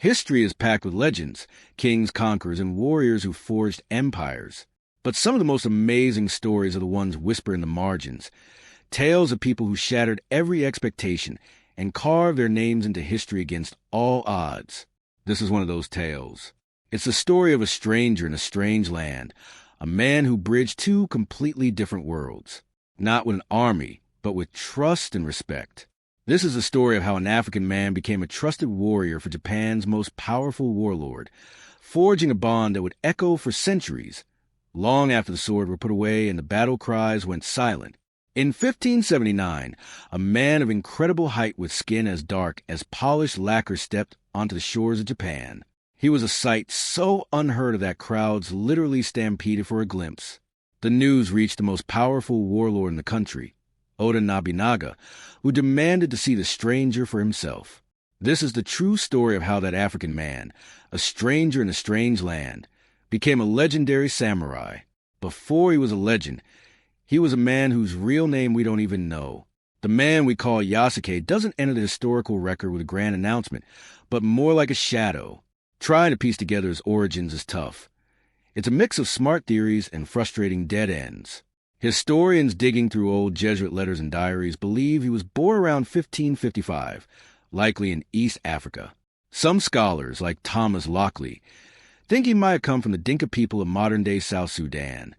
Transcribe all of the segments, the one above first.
History is packed with legends, kings, conquerors, and warriors who forged empires. But some of the most amazing stories are the ones whispered in the margins. Tales of people who shattered every expectation and carved their names into history against all odds. This is one of those tales. It's the story of a stranger in a strange land, a man who bridged two completely different worlds, not with an army, but with trust and respect. This is the story of how an African man became a trusted warrior for Japan's most powerful warlord, forging a bond that would echo for centuries, long after the sword were put away and the battle cries went silent. In 1579, a man of incredible height with skin as dark as polished lacquer stepped onto the shores of Japan. He was a sight so unheard of that crowds literally stampeded for a glimpse. The news reached the most powerful warlord in the country, Oda Nobunaga, who demanded to see the stranger for himself. This is the true story of how that African man, a stranger in a strange land, became a legendary samurai. Before he was a legend, he was a man whose real name we don't even know. The man we call Yasuke doesn't enter the historical record with a grand announcement, but more like a shadow. Trying to piece together his origins is tough. It's a mix of smart theories and frustrating dead ends. Historians digging through old Jesuit letters and diaries believe he was born around 1555, likely in East Africa. Some scholars, like Thomas Lockley, think he might have come from the Dinka people of modern-day South Sudan,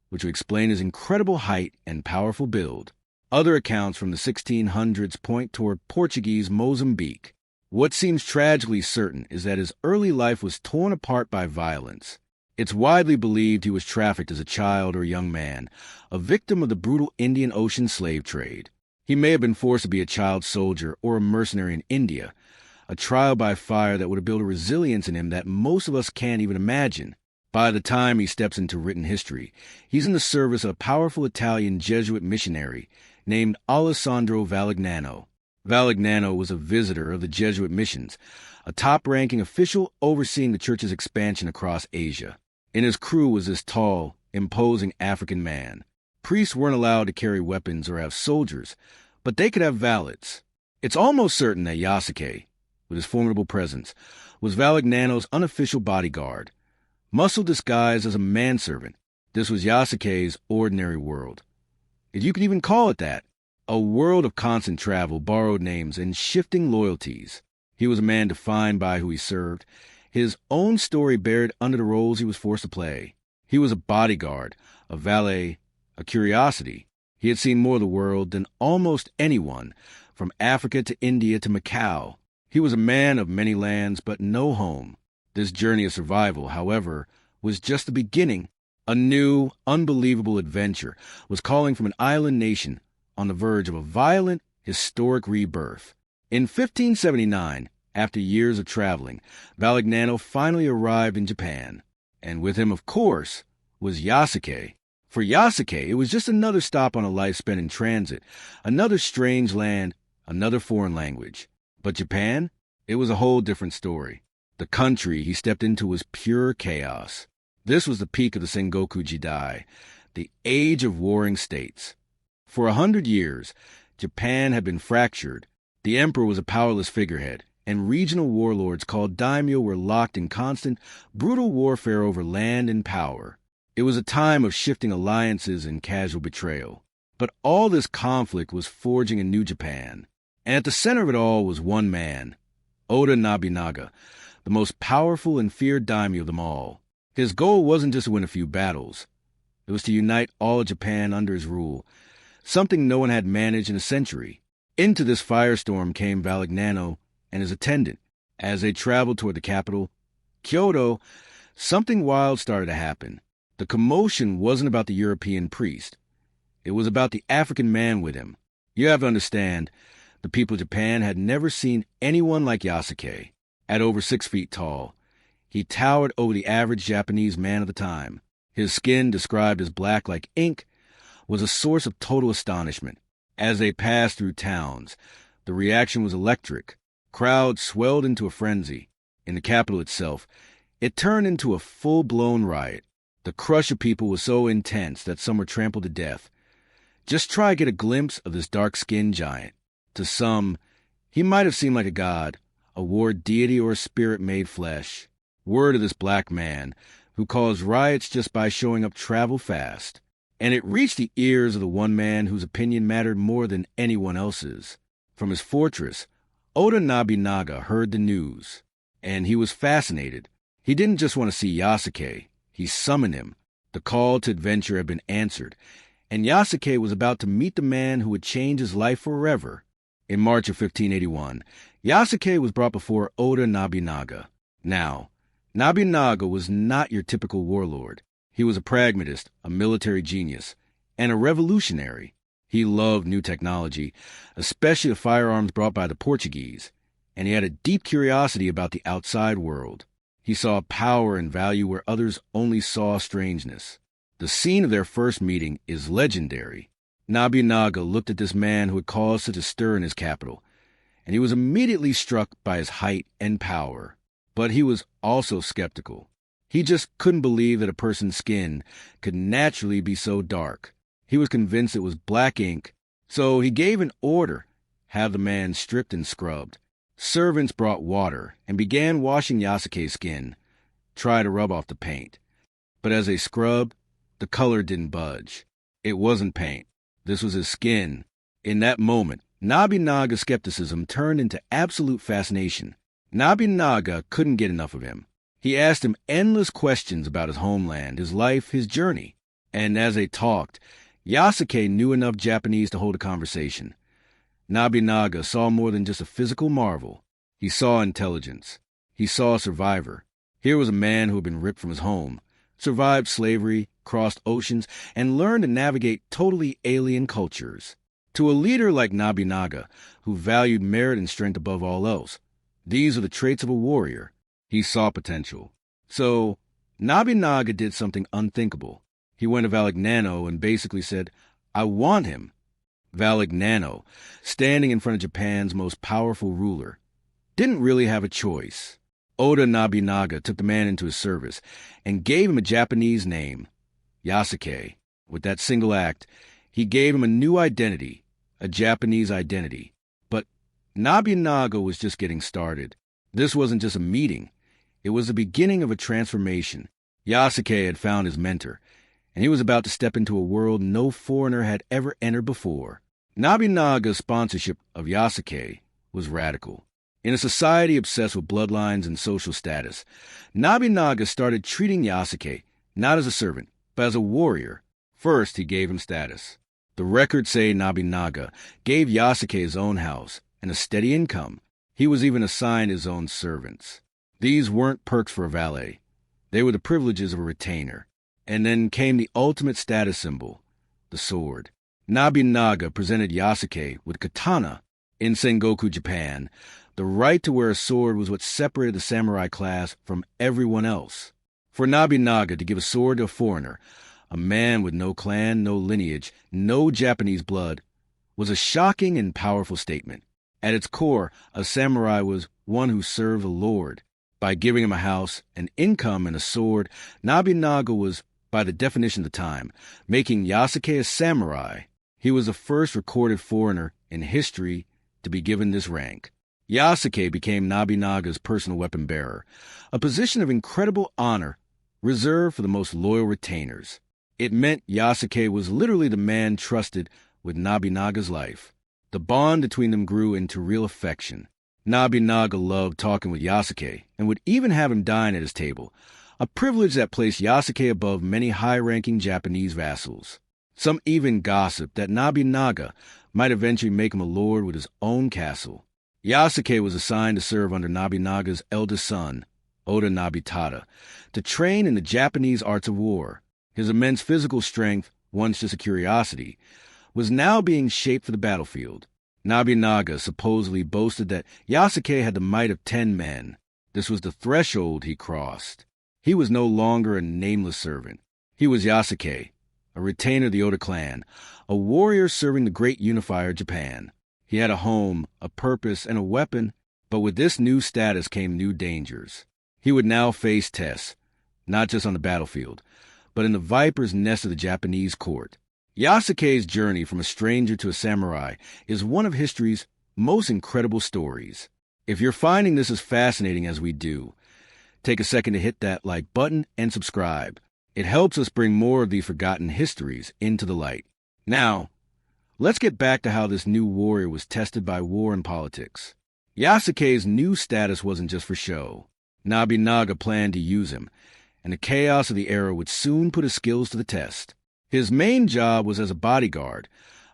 which would explain his incredible height and powerful build. Other accounts from the 1600s point toward Portuguese Mozambique. What seems tragically certain is that his early life was torn apart by violence. It's widely believed he was trafficked as a child or young man, a victim of the brutal Indian Ocean slave trade. He may have been forced to be a child soldier or a mercenary in India, a trial by fire that would have built a resilience in him that most of us can't even imagine. By the time he steps into written history, he's in the service of a powerful Italian Jesuit missionary named Alessandro Valignano. Valignano was a visitor of the Jesuit missions, a top-ranking official overseeing the church's expansion across Asia. In his crew was this tall, imposing African man. Priests weren't allowed to carry weapons or have soldiers, but they could have valets. It's almost certain that Yasuke, with his formidable presence, was Valignano's unofficial bodyguard. Muscle disguised as a manservant, this was Yasuke's ordinary world. If you could even call it that, a world of constant travel, borrowed names, and shifting loyalties. He was a man defined by who he served, his own story buried under the roles he was forced to play. He was a bodyguard, a valet, a curiosity. He had seen more of the world than almost anyone, from Africa to India to Macau. He was a man of many lands, but no home. This journey of survival, however, was just the beginning. A new, unbelievable adventure was calling from an island nation on the verge of a violent, historic rebirth. In 1579, after years of traveling, Valignano finally arrived in Japan. And with him, of course, was Yasuke. For Yasuke, it was just another stop on a life spent in transit, another strange land, another foreign language. But Japan? It was a whole different story. The country he stepped into was pure chaos. This was the peak of the Sengoku Jidai, the age of warring states. For 100 years, Japan had been fractured. The emperor was a powerless figurehead, and regional warlords called daimyo were locked in constant, brutal warfare over land and power. It was a time of shifting alliances and casual betrayal. But all this conflict was forging a new Japan. And at the center of it all was one man, Oda Nobunaga, the most powerful and feared daimyo of them all. His goal wasn't just to win a few battles. It was to unite all of Japan under his rule, something no one had managed in a century. Into this firestorm came Valignano and his attendant. As they traveled toward the capital, Kyoto, something wild started to happen. The commotion wasn't about the European priest. It was about the African man with him. You have to understand, the people of Japan had never seen anyone like Yasuke. At over 6 feet tall, he towered over the average Japanese man of the time. His skin, described as black like ink, was a source of total astonishment. As they passed through towns, the reaction was electric. Crowds swelled into a frenzy. In the capital itself, it turned into a full-blown riot. The crush of people was so intense that some were trampled to death. Just try to get a glimpse of this dark-skinned giant. To some, he might have seemed like a god, a war deity or a spirit made flesh. Word of this black man, who caused riots just by showing up, traveled fast, and it reached the ears of the one man whose opinion mattered more than anyone else's. From his fortress, Oda Nobunaga heard the news, and he was fascinated. He didn't just want to see Yasuke, he summoned him. The call to adventure had been answered, and Yasuke was about to meet the man who would change his life forever. In March of 1581, Yasuke was brought before Oda Nobunaga. Now, Nobunaga was not your typical warlord. He was a pragmatist, a military genius, and a revolutionary. He loved new technology, especially the firearms brought by the Portuguese, and he had a deep curiosity about the outside world. He saw power and value where others only saw strangeness. The scene of their first meeting is legendary. Nobunaga looked at this man who had caused such a stir in his capital, and he was immediately struck by his height and power. But he was also skeptical. He just couldn't believe that a person's skin could naturally be so dark. He was convinced it was black ink, so he gave an order, have the man stripped and scrubbed. Servants brought water and began washing Yasuke's skin, try to rub off the paint. But as they scrubbed, the color didn't budge. It wasn't paint. This was his skin. In that moment, Nobunaga's skepticism turned into absolute fascination. Nobunaga couldn't get enough of him. He asked him endless questions about his homeland, his life, his journey. And as they talked, Yasuke knew enough Japanese to hold a conversation. Nobunaga saw more than just a physical marvel. He saw intelligence. He saw a survivor. Here was a man who had been ripped from his home, survived slavery, crossed oceans, and learned to navigate totally alien cultures. To a leader like Nobunaga, who valued merit and strength above all else, these are the traits of a warrior. He saw potential. So, Nobunaga did something unthinkable. He went to Valignano and basically said, "I want him." Valignano, standing in front of Japan's most powerful ruler, didn't really have a choice. Oda Nobunaga took the man into his service and gave him a Japanese name, Yasuke. With that single act, he gave him a new identity, a Japanese identity. But Nobunaga was just getting started. This wasn't just a meeting. It was the beginning of a transformation. Yasuke had found his mentor, and he was about to step into a world no foreigner had ever entered before. Nobunaga's sponsorship of Yasuke was radical. In a society obsessed with bloodlines and social status, Nobunaga started treating Yasuke not as a servant, but as a warrior. First, he gave him status. The records say Nobunaga gave Yasuke his own house and a steady income. He was even assigned his own servants. These weren't perks for a valet. They were the privileges of a retainer. And then came the ultimate status symbol, the sword. Nobunaga presented Yasuke with katana. In Sengoku, Japan, the right to wear a sword was what separated the samurai class from everyone else. For Nobunaga to give a sword to a foreigner, a man with no clan, no lineage, no Japanese blood, was a shocking and powerful statement. At its core, a samurai was one who served the Lord. By giving him a house, an income, and a sword, Nobunaga was, by the definition of the time, making Yasuke a samurai. He was the first recorded foreigner in history to be given this rank. Yasuke became Nobunaga's personal weapon bearer, a position of incredible honor reserved for the most loyal retainers. It meant Yasuke was literally the man trusted with Nobunaga's life. The bond between them grew into real affection. Nobunaga loved talking with Yasuke and would even have him dine at his table, a privilege that placed Yasuke above many high-ranking Japanese vassals. Some even gossiped that Nobunaga might eventually make him a lord with his own castle. Yasuke was assigned to serve under Nobunaga's eldest son, Oda Nobunaga, to train in the Japanese arts of war. His immense physical strength, once just a curiosity, was now being shaped for the battlefield. Nobunaga supposedly boasted that Yasuke had the might of 10 men. This was the threshold he crossed. He was no longer a nameless servant. He was Yasuke, a retainer of the Oda clan, a warrior serving the great unifier Japan. He had a home, a purpose, and a weapon, but with this new status came new dangers. He would now face tests, not just on the battlefield, but in the viper's nest of the Japanese court. Yasuke's journey from a stranger to a samurai is one of history's most incredible stories. If you're finding this as fascinating as we do, take a second to hit that like button and subscribe. It helps us bring more of these forgotten histories into the light. Now, let's get back to how this new warrior was tested by war and politics. Yasuke's new status wasn't just for show. Nobunaga planned to use him, and the chaos of the era would soon put his skills to the test. His main job was as a bodyguard,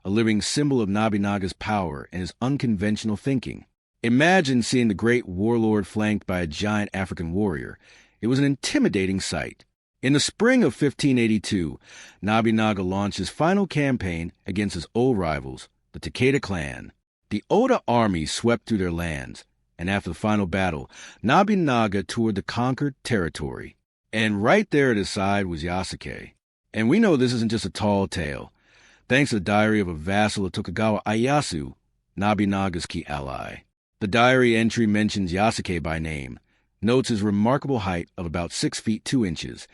a living symbol of Nobunaga's power and his unconventional thinking. Imagine seeing the great warlord flanked by a giant African warrior. It was an intimidating sight. In the spring of 1582, Nobunaga launched his final campaign against his old rivals, the Takeda clan. The Oda army swept through their lands, and after the final battle, Nobunaga toured the conquered territory. And right there at his side was Yasuke. And we know this isn't just a tall tale. Thanks to the diary of a vassal of Tokugawa Ieyasu, Nobunaga's key ally. The diary entry mentions Yasuke by name, notes his remarkable height of about 6 feet 2 inches,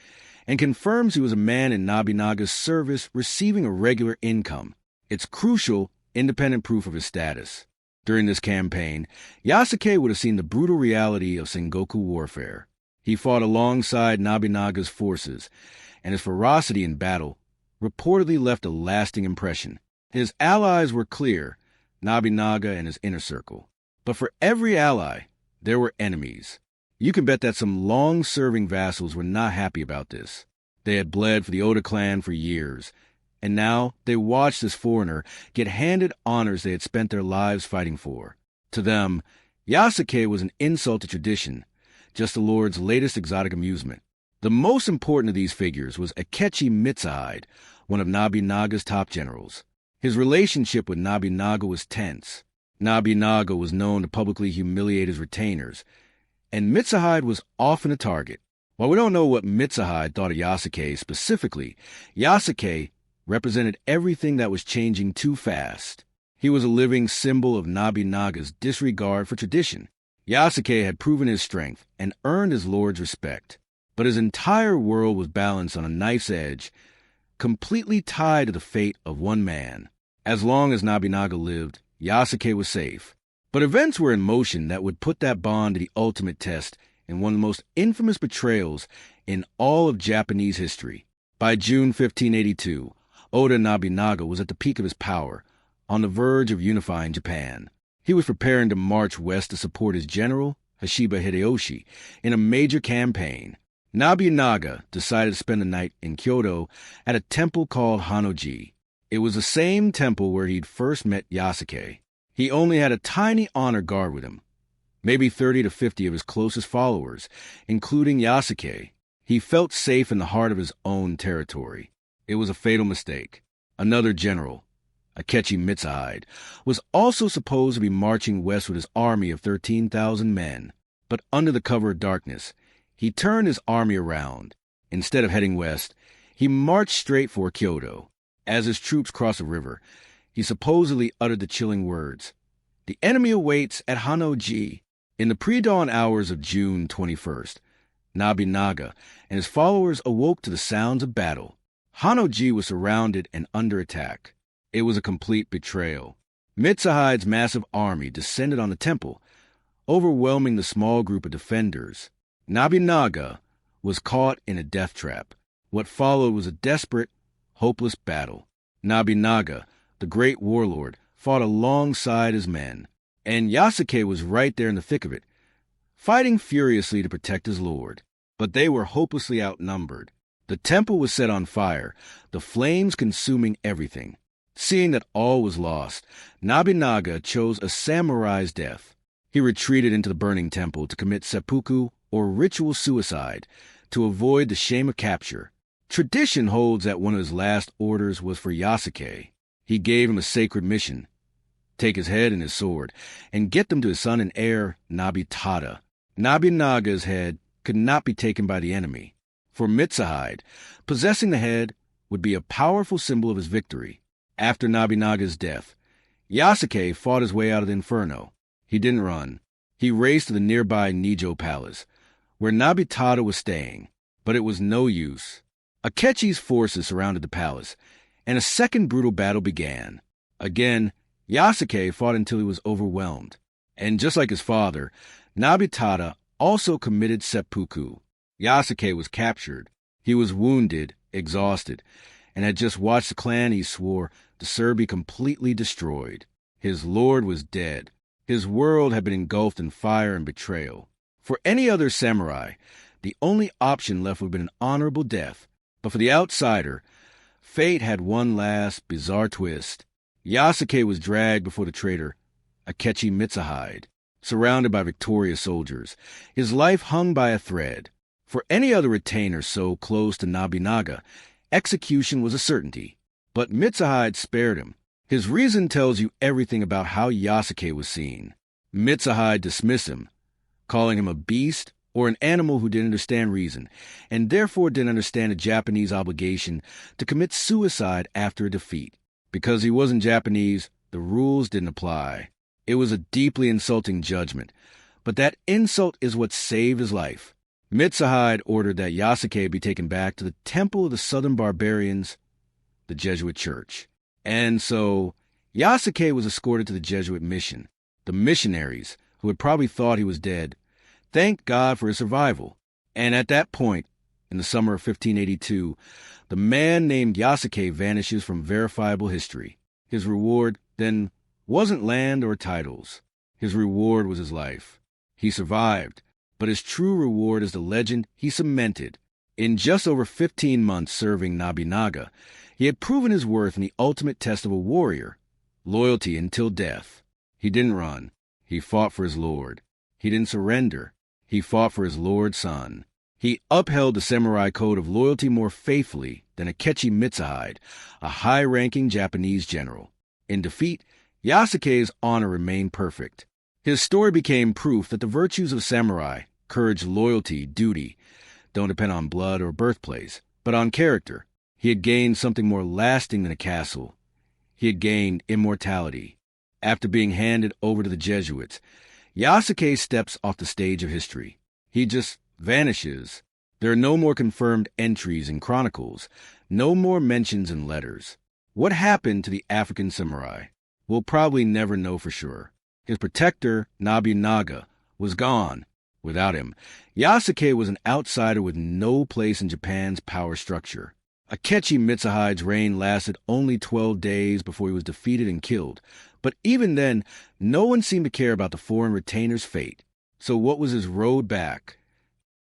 and confirms he was a man in Nobunaga's service receiving a regular income. It's crucial, independent proof of his status. During this campaign, Yasuke would have seen the brutal reality of Sengoku warfare. He fought alongside Nobunaga's forces, and his ferocity in battle reportedly left a lasting impression. His allies were clear, Nobunaga and his inner circle. But for every ally, there were enemies. You can bet that some long-serving vassals were not happy about this. They had bled for the Oda clan for years, and now they watched this foreigner get handed honors they had spent their lives fighting for. To them, Yasuke was an insult to tradition, just the Lord's latest exotic amusement. The most important of these figures was Akechi Mitsuhide, one of Nobunaga's top generals. His relationship with Nobunaga was tense. Nobunaga was known to publicly humiliate his retainers, and Mitsuhide was often a target. While we don't know what Mitsuhide thought of Yasuke specifically, Yasuke represented everything that was changing too fast. He was a living symbol of Nobunaga's disregard for tradition. Yasuke had proven his strength and earned his lord's respect, but his entire world was balanced on a knife's edge, completely tied to the fate of one man. As long as Nobunaga lived, Yasuke was safe. But events were in motion that would put that bond to the ultimate test in one of the most infamous betrayals in all of Japanese history. By June 1582, Oda Nobunaga was at the peak of his power, on the verge of unifying Japan. He was preparing to march west to support his general, Hashiba Hideyoshi, in a major campaign. Nobunaga decided to spend the night in Kyoto at a temple called Hanoji. It was the same temple where he'd first met Yasuke. He only had a tiny honor guard with him, maybe 30 to 50 of his closest followers, including Yasuke. He felt safe in the heart of his own territory. It was a fatal mistake. Another general, Akechi Mitsuhide, was also supposed to be marching west with his army of 13,000 men. But under the cover of darkness, he turned his army around. Instead of heading west, he marched straight for Kyoto. As his troops crossed the river, he supposedly uttered the chilling words, "The enemy awaits at Hanoji." In the pre-dawn hours of June 21st, Nobunaga and his followers awoke to the sounds of battle. Hanoji was surrounded and under attack. It was a complete betrayal. Mitsuhide's massive army descended on the temple, overwhelming the small group of defenders. Nobunaga was caught in a death trap. What followed was a desperate, hopeless battle. Nobunaga, the great warlord, fought alongside his men, and Yasuke was right there in the thick of it, fighting furiously to protect his lord. But they were hopelessly outnumbered. The temple was set on fire, the flames consuming everything. Seeing that all was lost, Nobunaga chose a samurai's death. He retreated into the burning temple to commit seppuku, or ritual suicide, to avoid the shame of capture. Tradition holds that one of his last orders was for Yasuke. He gave him a sacred mission: take his head and his sword, and get them to his son and heir, Nobutada. Nobunaga's head could not be taken by the enemy. For Mitsuhide, possessing the head would be a powerful symbol of his victory. After Nobunaga's death, Yasuke fought his way out of the inferno. He didn't run. He raced to the nearby Nijo Palace, where Nobutada was staying. But it was no use. Akechi's forces surrounded the palace, and a second brutal battle began. Again, Yasuke fought until he was overwhelmed. And just like his father, Nobutada also committed seppuku. Yasuke was captured. He was wounded, exhausted, and had just watched the clan he swore to serve be completely destroyed. His lord was dead. His world had been engulfed in fire and betrayal. For any other samurai, the only option left would have been an honorable death. But for the outsider, fate had one last bizarre twist. Yasuke was dragged before the traitor, Akechi Mitsuhide, surrounded by victorious soldiers. His life hung by a thread. For any other retainer so close to Nobunaga, execution was a certainty. But Mitsuhide spared him. His reason tells you everything about how Yasuke was seen. Mitsuhide dismissed him, calling him a beast or an animal who didn't understand reason, and therefore didn't understand the Japanese obligation to commit suicide after a defeat. Because he wasn't Japanese, the rules didn't apply. It was a deeply insulting judgment, but that insult is what saved his life. Mitsuhide ordered that Yasuke be taken back to the temple of the southern barbarians, the Jesuit church. And so, Yasuke was escorted to the Jesuit mission. The missionaries, who had probably thought he was dead, thanked God for his survival. And at that point, in the summer of 1582, the man named Yasuke vanishes from verifiable history. His reward, then, wasn't land or titles. His reward was his life. He survived, but his true reward is the legend he cemented. In just over 15 months serving Nobunaga, he had proven his worth in the ultimate test of a warrior, loyalty until death. He didn't run. He fought for his lord. He didn't surrender. He fought for his lord's son. He upheld the samurai code of loyalty more faithfully than Akechi Mitsuhide, a high-ranking Japanese general. In defeat, Yasuke's honor remained perfect. His story became proof that the virtues of samurai, courage, loyalty, duty, don't depend on blood or birthplace, but on character. He had gained something more lasting than a castle. He had gained immortality. After being handed over to the Jesuits, Yasuke steps off the stage of history. He just vanishes. There are no more confirmed entries in chronicles, no more mentions in letters. What happened to the African samurai? We'll probably never know for sure. His protector, Nobunaga, was gone. Without him, Yasuke was an outsider with no place in Japan's power structure. Akechi Mitsuhide's reign lasted only 12 days before he was defeated and killed, but even then, no one seemed to care about the foreign retainer's fate. So what was his road back?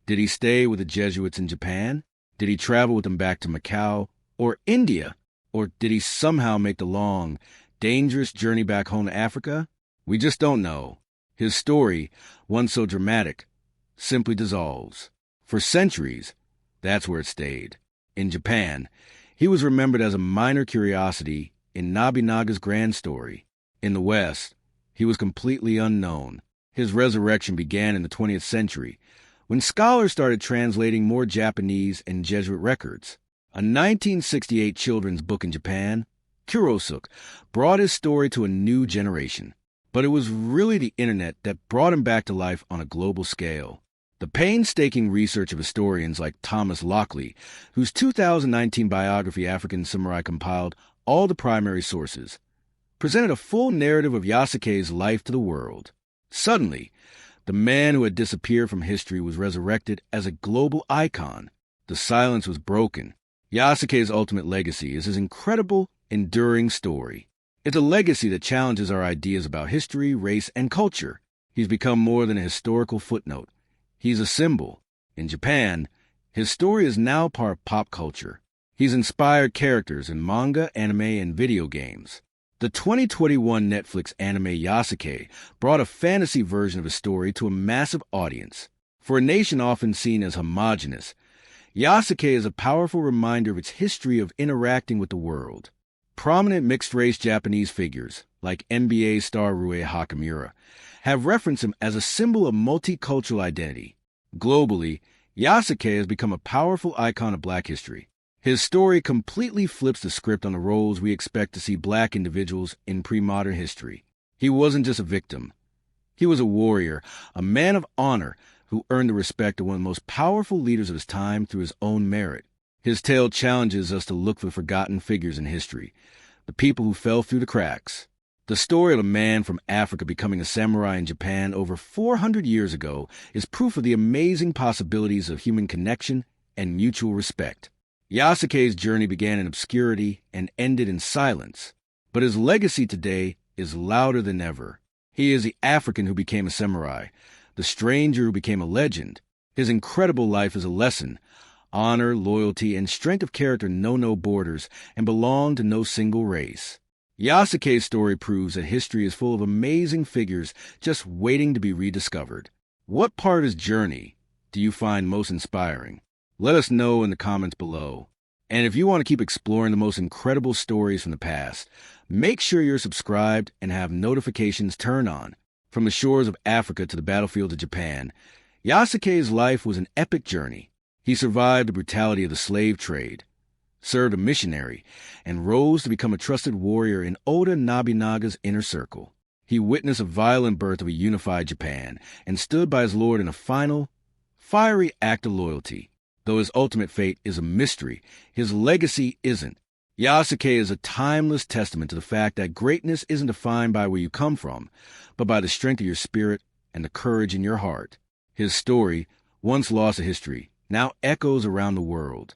Did he stay with the Jesuits in Japan? Did he travel with them back to Macau or India? Or did he somehow make the long, dangerous journey back home to Africa? We just don't know. His story, one so dramatic, simply dissolves. For centuries, that's where it stayed. In Japan, he was remembered as a minor curiosity in Nobunaga's grand story. In the West, he was completely unknown. His resurrection began in the 20th century, when scholars started translating more Japanese and Jesuit records. A 1968 children's book in Japan, Kurosuke, brought his story to a new generation. But it was really the internet that brought him back to life on a global scale. The painstaking research of historians like Thomas Lockley, whose 2019 biography African Samurai compiled all the primary sources, presented a full narrative of Yasuke's life to the world. Suddenly, the man who had disappeared from history was resurrected as a global icon. The silence was broken. Yasuke's ultimate legacy is his incredible, enduring story. It's a legacy that challenges our ideas about history, race, and culture. He's become more than a historical footnote. He's a symbol. In Japan, his story is now part of pop culture. He's inspired characters in manga, anime, and video games. The 2021 Netflix anime Yasuke brought a fantasy version of his story to a massive audience. For a nation often seen as homogeneous, Yasuke is a powerful reminder of its history of interacting with the world. Prominent mixed-race Japanese figures, like NBA star Rue Hakamura, have referenced him as a symbol of multicultural identity. Globally, Yasuke has become a powerful icon of Black history. His story completely flips the script on the roles we expect to see Black individuals in pre-modern history. He wasn't just a victim. He was a warrior, a man of honor who earned the respect of one of the most powerful leaders of his time through his own merit. His tale challenges us to look for the forgotten figures in history, the people who fell through the cracks. The story of a man from Africa becoming a samurai in Japan over 400 years ago is proof of the amazing possibilities of human connection and mutual respect. Yasuke's journey began in obscurity and ended in silence, but his legacy today is louder than ever. He is the African who became a samurai, the stranger who became a legend. His incredible life is a lesson. Honor, loyalty, and strength of character know no borders and belong to no single race. Yasuke's story proves that history is full of amazing figures just waiting to be rediscovered. What part of his journey do you find most inspiring? Let us know in the comments below. And if you want to keep exploring the most incredible stories from the past, make sure you're subscribed and have notifications turned on. From the shores of Africa to the battlefields of Japan, Yasuke's life was an epic journey. He survived the brutality of the slave trade, served a missionary, and rose to become a trusted warrior in Oda Nobunaga's inner circle. He witnessed a violent birth of a unified Japan and stood by his lord in a final, fiery act of loyalty. Though his ultimate fate is a mystery, his legacy isn't. Yasuke is a timeless testament to the fact that greatness isn't defined by where you come from, but by the strength of your spirit and the courage in your heart. His story, once lost to history, now echoes around the world.